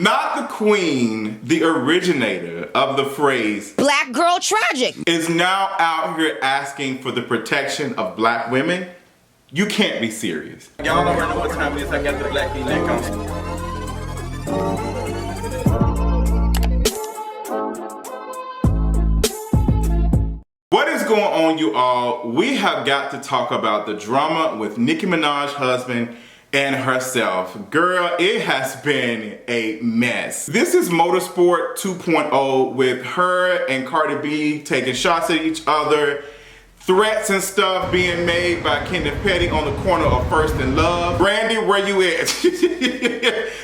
Not the queen, the originator of the phrase black girl tragic is now out here asking for the protection of black women. You can't be serious. Y'all already know what time it is. I got the black V-neck on. What is going on, you all? We have got to talk about the drama with Nicki Minaj's husband and herself. Girl, it has been a mess. This is Motorsport 2.0 with her and Cardi B taking shots at each other, threats and stuff being made by Kenneth Petty on the corner of First and Love. Brandy, where you at?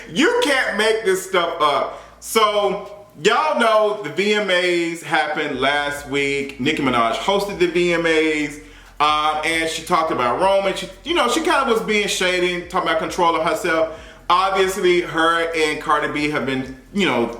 You can't make this stuff up. So, y'all know the VMAs happened last week. Nicki Minaj hosted the VMAs. And she talked about Roman. She kind of was being shady, talking about control of herself. Obviously, her and Cardi B have been,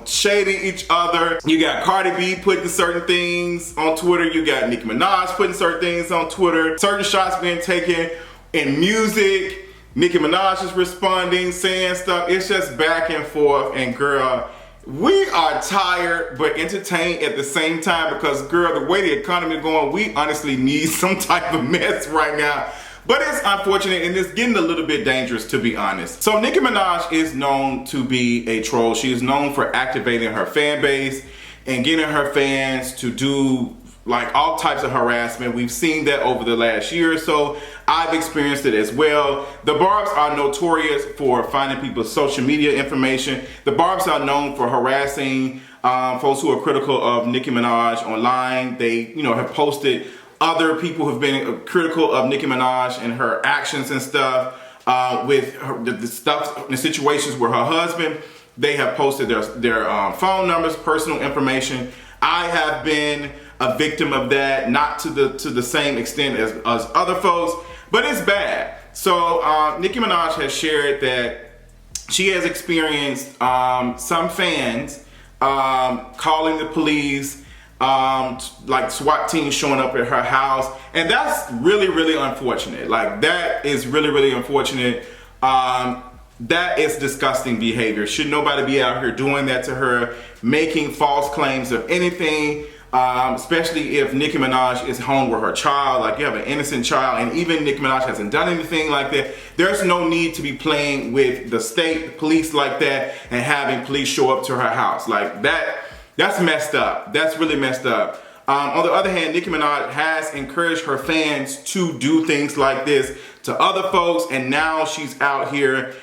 shading each other. You got Cardi B putting certain things on Twitter. You got Nicki Minaj putting certain things on Twitter. Certain shots being taken in music. Nicki Minaj is responding, saying stuff. It's just back and forth. And girl, we are tired but entertained at the same time because, girl, the way the economy is going, we honestly need some type of mess right now. But it's unfortunate and it's getting a little bit dangerous, to be honest. So Nicki Minaj is known to be a troll. She is known for activating her fan base and getting her fans to do like all types of harassment. We've seen that over the last year or so. I've experienced it as well. The Barbs are notorious for finding people's social media information. The Barbs are known for harassing folks who are critical of Nicki Minaj online. They, have posted other people who have been critical of Nicki Minaj and her actions and stuff with her, the situations where her husband. They have posted their phone numbers, personal information. I have been a victim of that, not to the same extent as other folks, but it's bad. So Nicki Minaj has shared that she has experienced some fans calling the police, like SWAT teams showing up at her house, and that's really, really unfortunate. Like, that is really, really unfortunate. That is disgusting behavior. Should nobody be out here doing that to her, making false claims of anything, especially if Nicki Minaj is home with her child. Like, you have an innocent child, and even Nicki Minaj hasn't done anything like that. There's no need to be playing with the state police like that and having police show up to her house. Like, that's messed up. That's really messed up. On the other hand, Nicki Minaj has encouraged her fans to do things like this to other folks, and now she's out here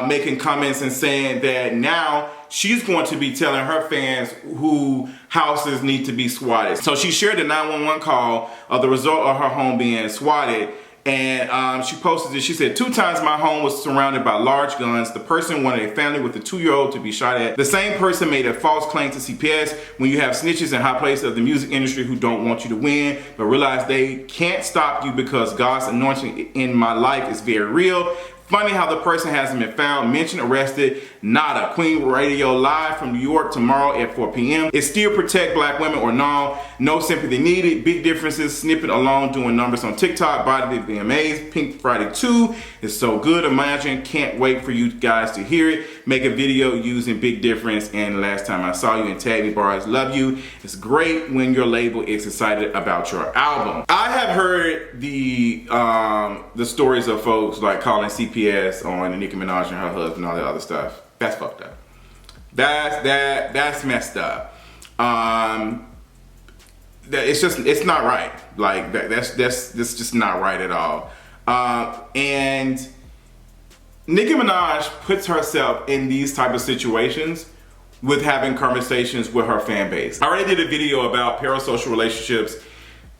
making comments and saying that now she's going to be telling her fans who houses need to be swatted. So she shared a 911 call of the result of her home being swatted. And she posted this. She said, 2 times my home was surrounded by large guns. The person wanted a family with a 2-year-old to be shot at. The same person made a false claim to CPS. When you have snitches in high places of the music industry who don't want you to win, but realize they can't stop you because God's anointing in my life is very real. Funny how the person hasn't been found, mentioned, arrested, nada. Queen Radio live from New York tomorrow at 4 p.m. It still protect black women or no sympathy needed. Big differences, snippet alone doing numbers on TikTok, body the VMAs, Pink Friday 2 is so good. Imagine, can't wait for you guys to hear it. Make a video using Big Difference and Last Time I Saw You and tag me, bars, love you. It's great when your label is excited about your album. I have heard the stories of folks like calling CPS on Nicki Minaj and her husband and all that other stuff. That's fucked up. That's messed up. It's not right. Like that's just not right at all. And Nicki Minaj puts herself in these type of situations with having conversations with her fan base. I already did a video about parasocial relationships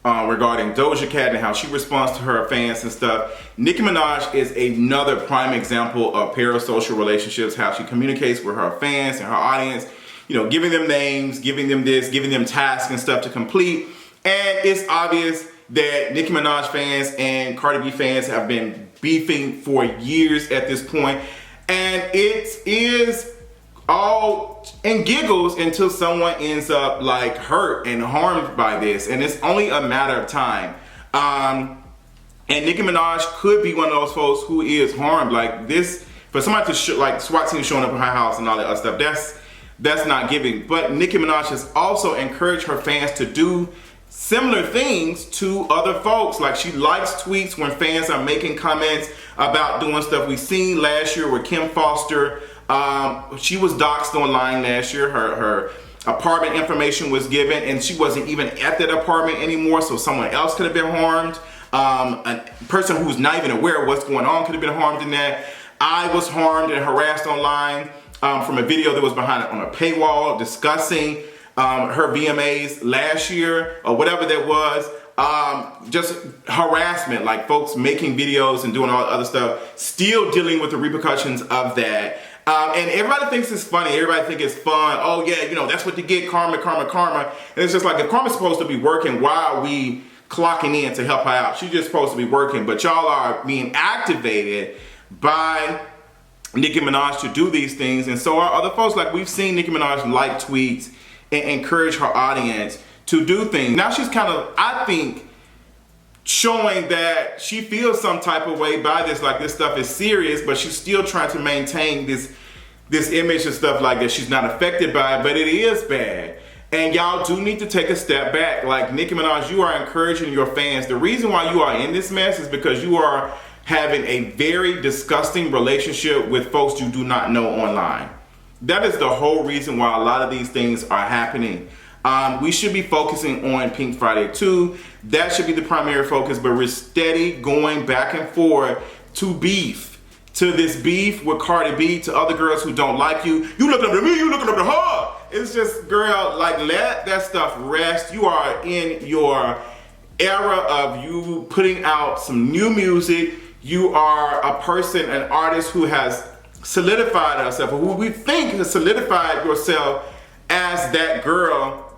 regarding Doja Cat and how she responds to her fans and stuff. Nicki Minaj is another prime example of parasocial relationships, how she communicates with her fans and her audience, giving them names, giving them this, giving them tasks and stuff to complete. And it's obvious that Nicki Minaj fans and Cardi B fans have been beefing for years at this point. And it is all in giggles until someone ends up like hurt and harmed by this, and it's only a matter of time. And Nicki Minaj could be one of those folks who is harmed. Like, this For somebody to like SWAT team showing up at her house and all that other stuff, that's not giving. But Nicki Minaj has also encouraged her fans to do similar things to other folks. Like, she likes tweets when fans are making comments about doing stuff. We seen last year with Kim Foster. She was doxxed online last year. Her apartment information was given, and she wasn't even at that apartment anymore, so someone else could have been harmed. A person who's not even aware of what's going on could have been harmed in that. I was harmed and harassed online from a video that was behind on a paywall discussing her VMAs last year or whatever that was. Just harassment, like folks making videos and doing all the other stuff, still dealing with the repercussions of that. And everybody thinks it's funny, everybody thinks it's fun. Oh yeah, you know, that's what you get, karma, karma, karma. And it's just like, if karma's supposed to be working, why are we clocking in to help her out? She's just supposed to be working, but y'all are being activated by Nicki Minaj to do these things. And so are other folks. Like, we've seen Nicki Minaj like tweets and encourage her audience to do things. Now she's kind of, I think, showing that she feels some type of way by this, like this stuff is serious, but she's still trying to maintain this image and stuff like that. She's not affected by it, but it is bad. And y'all do need to take a step back. Like, Nicki Minaj, you are encouraging your fans. The reason why you are in this mess is because you are having a very disgusting relationship with folks you do not know online. That is the whole reason why a lot of these things are happening. We should be focusing on Pink Friday 2. That should be the primary focus, but we're steady going back and forth to beef. To this beef with Cardi B, to other girls who don't like you. You looking up to me, you looking up to her. It's just, girl, like, let that stuff rest. You are in your era of you putting out some new music. You are a person, an artist who has solidified herself, or who we think has solidified yourself as that girl.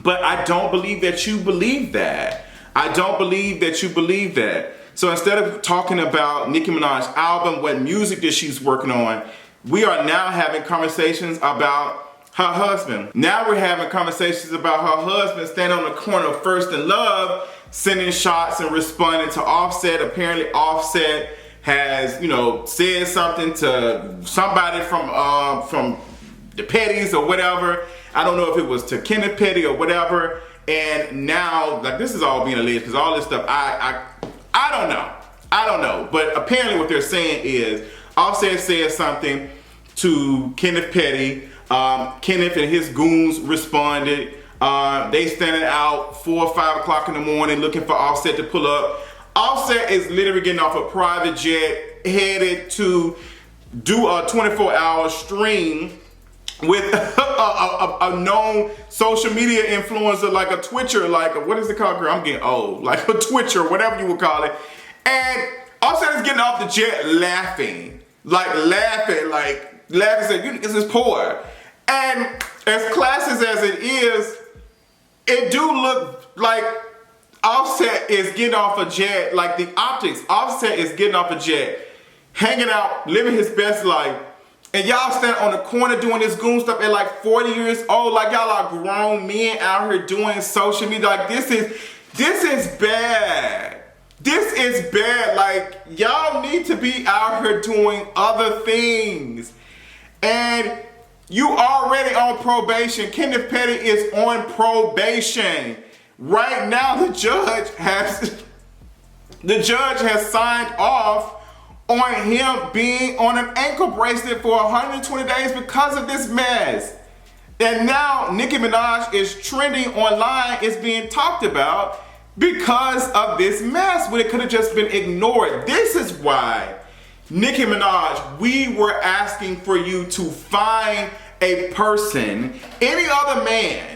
But I don't believe that you believe that. I don't believe that you believe that. So instead of talking about Nicki Minaj's album, what music that she's working on, we are now having conversations about her husband. Now we're having conversations about her husband standing on the corner of First and Love, sending shots and responding to Offset. Apparently Offset has, you know, said something to somebody from the Pettys or whatever. I don't know if it was to Kenneth Petty or whatever. And now, like, this is all being alleged, because all this stuff, I don't know. I don't know. But apparently what they're saying is Offset said something to Kenneth Petty. Kenneth and his goons responded. They standing out 4 or 5 o'clock in the morning looking for Offset to pull up. Offset is literally getting off a private jet, headed to do a 24-hour stream with a known social media influencer, like a Twitcher, like what is it called, girl? I'm getting old. Like a Twitcher, whatever you would call it. And Offset is getting off the jet laughing, saying, this is poor. And as classist as it is, it do look like Offset is getting off a jet, like the optics. Offset is getting off a jet, hanging out, living his best life. And y'all stand on the corner doing this goon stuff at like 40 years old. Like, y'all are grown men out here doing social media. Like, this is bad. This is bad. Like, y'all need to be out here doing other things. And you already on probation. Kenneth Petty is on probation. Right now, the judge has signed off on him being on an ankle bracelet for 120 days because of this mess. And now Nicki Minaj is trending online, it's being talked about because of this mess, when it could have just been ignored. This is why, Nicki Minaj, we were asking for you to find a person, any other man,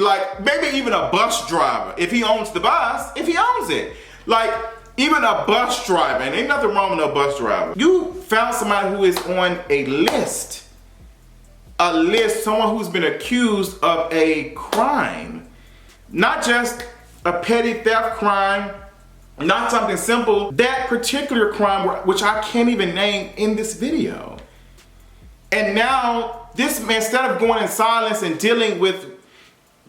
like maybe even a bus driver, if he owns the bus, if he owns it. Like, even a bus driver, and ain't nothing wrong with a bus driver. You found somebody who is on a list, someone who's been accused of a crime. Not just a petty theft crime, not something simple, that particular crime, which I can't even name in this video. And now, this man, instead of going in silence and dealing with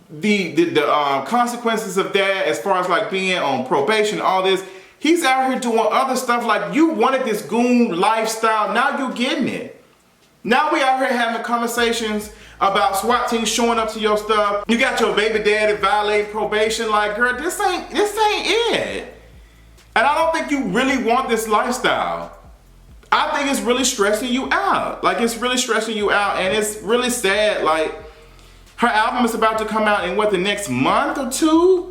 the consequences of that, as far as like being on probation, all this, He's out here doing other stuff. Like, you wanted this goon lifestyle, now you're getting it. Now we out here having conversations about SWAT teams showing up to your stuff. You got your baby daddy violating probation. Like, girl, this ain't it. And I don't think you really want this lifestyle. I think it's really stressing you out. Like, it's really stressing you out, and it's really sad. Like, her album is about to come out in the next month or two?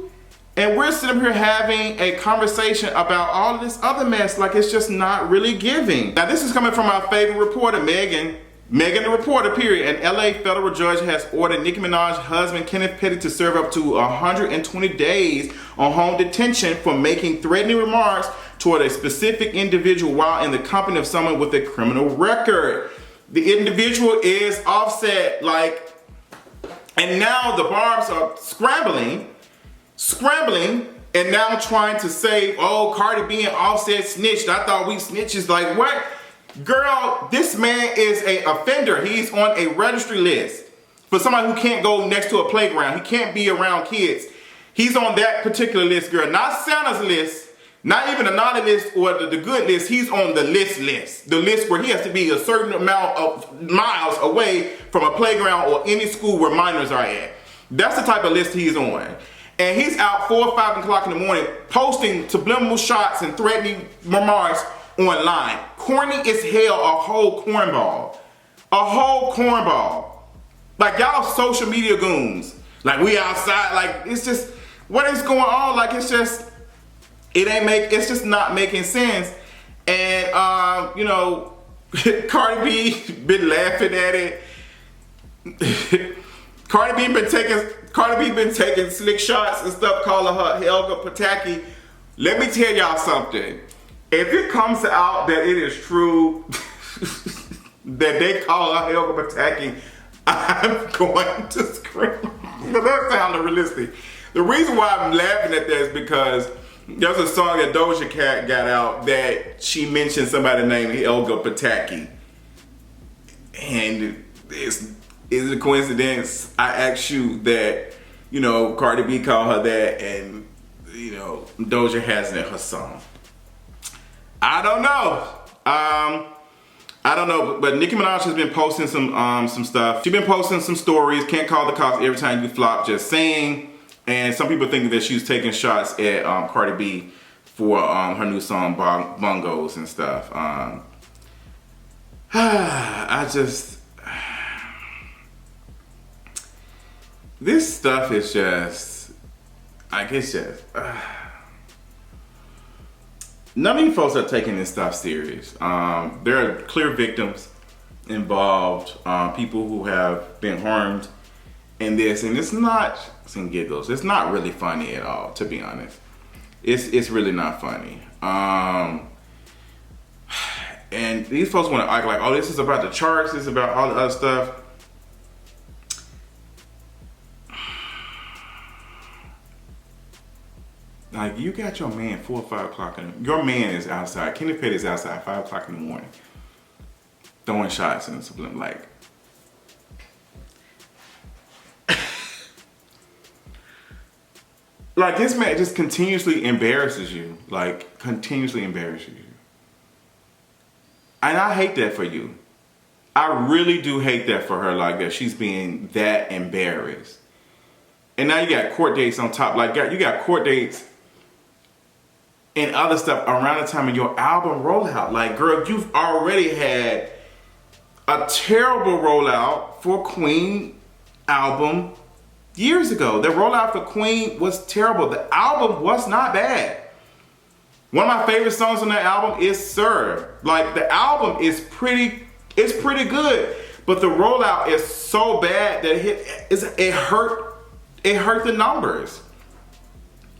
And we're sitting here having a conversation about all of this other mess. Like, it's just not really giving. Now, this is coming from our favorite reporter, Megan the reporter, period. An LA federal judge has ordered Nicki Minaj's husband, Kenneth Petty, to serve up to 120 days on home detention for making threatening remarks toward a specific individual while in the company of someone with a criminal record. The individual is Offset, like, and now the barbs are scrambling, and now trying to say, oh, Cardi B and Offset snitched. I thought we snitches. Like, what? Girl, this man is an offender. He's on a registry list for somebody who can't go next to a playground. He can't be around kids. He's on that particular list, girl. Not Santa's list, not even the naughty list or the good list. He's on the list. The list where he has to be a certain amount of miles away from a playground or any school where minors are at. That's the type of list he's on. And he's out 4 or 5 o'clock in the morning posting subliminal shots and threatening remarks online. Corny as hell, a whole cornball. Like, y'all social media goons. Like, we outside, like, it's just, what is going on? Like, it's just, it's just not making sense. And, you know, Cardi B been laughing at it. Cardi B been taking slick shots and stuff, calling her Helga Pataki. Let me tell y'all something. If it comes out that it is true that they call her Helga Pataki, I'm going to scream. That sounds unrealistic. The reason why I'm laughing at that is because there's a song that Doja Cat got out that she mentioned somebody named Helga Pataki. And is it a coincidence? I asked you that, you know, Cardi B called her that, and, you know, Doja has it in her song. I don't know, but Nicki Minaj has been posting some stuff. She's been posting some stories. Can't call the cops every time you flop, just saying. And some people think that she's taking shots at Cardi B for her new song Bongos and stuff. This stuff is just, like, it's just. None of you folks are taking this stuff serious. There are clear victims involved, people who have been harmed in this, and it's not some giggles. It's not really funny at all, to be honest. It's really not funny. And these folks want to act like, oh, this is about the charts, this is about all the other stuff. Like, you got your man 4 or 5 o'clock your man is outside. Kenneth Petty is outside 5 o'clock in the morning, throwing shots and something like. Like, this man just continuously embarrasses you. Like, continuously embarrasses you. And I hate that for you. I really do hate that for her, like that she's being that embarrassed. And now you got court dates on top. Like, you got court dates and other stuff around the time of your album rollout. Like, girl, you've already had a terrible rollout for Queen album years ago. The rollout for Queen was terrible. The album was not bad. One of my favorite songs on that album is Sir. Like, the album is pretty good, but the rollout is so bad that it hurt the numbers.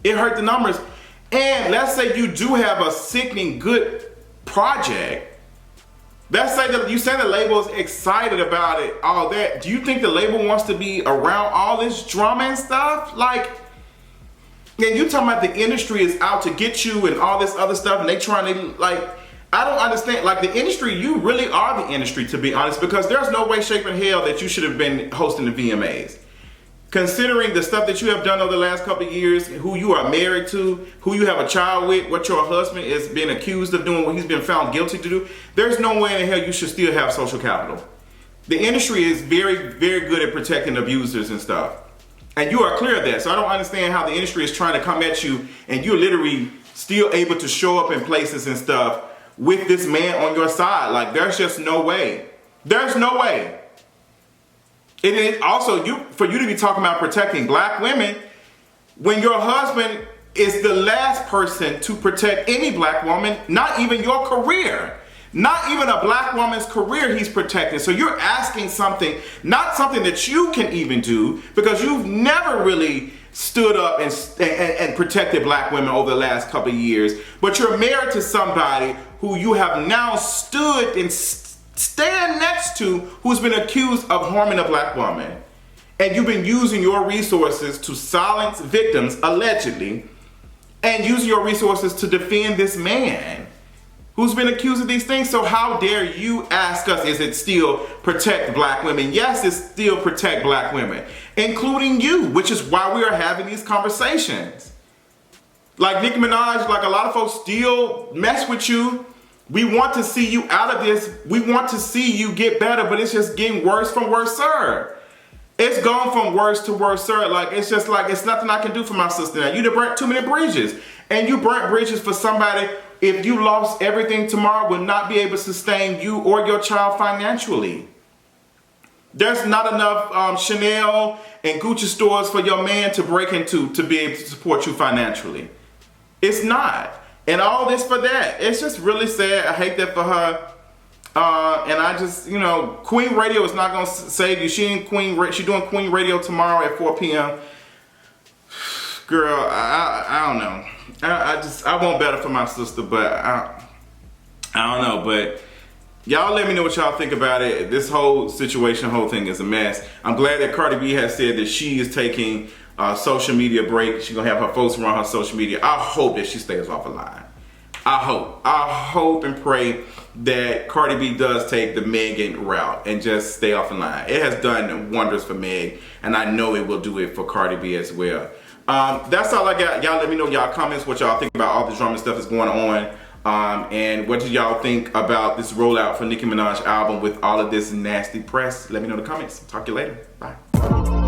It hurt the numbers. And let's say you do have a sickening good project. Let's say that you say the label is excited about it, all that. Do you think the label wants to be around all this drama and stuff? Like, and you talking about the industry is out to get you and all this other stuff, and they trying to, like, I don't understand. Like, the industry, you really are the industry, to be honest, because there's no way, shape, and hell that you should have been hosting the VMAs. Considering the stuff that you have done over the last couple of years, who you are married to, who you have a child with, what your husband is being accused of doing, what he's been found guilty to do, there's no way in hell you should still have social capital. The industry is very, very good at protecting abusers and stuff. And you are clear of that. So I don't understand how the industry is trying to come at you and you're literally still able to show up in places and stuff with this man on your side. Like, there's just no way. There's no way. It is also for you to be talking about protecting black women when your husband is the last person to protect any black woman, not even your career. Not even a black woman's career he's protecting. So you're asking something, not something that you can even do, because you've never really stood up and protected black women over the last couple of years. But you're married to somebody who you have now stood and stand next to, who's been accused of harming a black woman. And you've been using your resources to silence victims, allegedly, and using your resources to defend this man who's been accused of these things. So how dare you ask us, is it still protect black women? Yes, it's still protect black women, including you, which is why we are having these conversations. Like Nicki Minaj, like a lot of folks still mess with you. We want to see you out of this. We want to see you get better, but it's just getting worse from worse, sir. It's gone from worse to worse, sir. Like, it's just like, it's nothing I can do for my sister now. You done burnt too many bridges. And you burnt bridges for somebody, if you lost everything tomorrow, would not be able to sustain you or your child financially. There's not enough Chanel and Gucci stores for your man to break into to be able to support you financially. It's not. And all this for that. It's just really sad. I hate that for her. And I just, you know, Queen Radio is not going to save you. She's doing Queen Radio tomorrow at 4 p.m. Girl, I don't know. I want better for my sister, but I don't know. But y'all let me know what y'all think about it. This whole situation, whole thing is a mess. I'm glad that Cardi B has said that she is taking a social media break. She's going to have her folks run her social media. I hope that she stays off the line. I hope and pray that Cardi B does take the Megan route and just stay off the line. It has done wonders for Meg, and I know it will do it for Cardi B as well. That's all I got. Y'all let me know y'all comments, what y'all think about all the drama stuff that's going on. And what do y'all think about this rollout for Nicki Minaj album with all of this nasty press? Let me know in the comments. Talk to you later. Bye.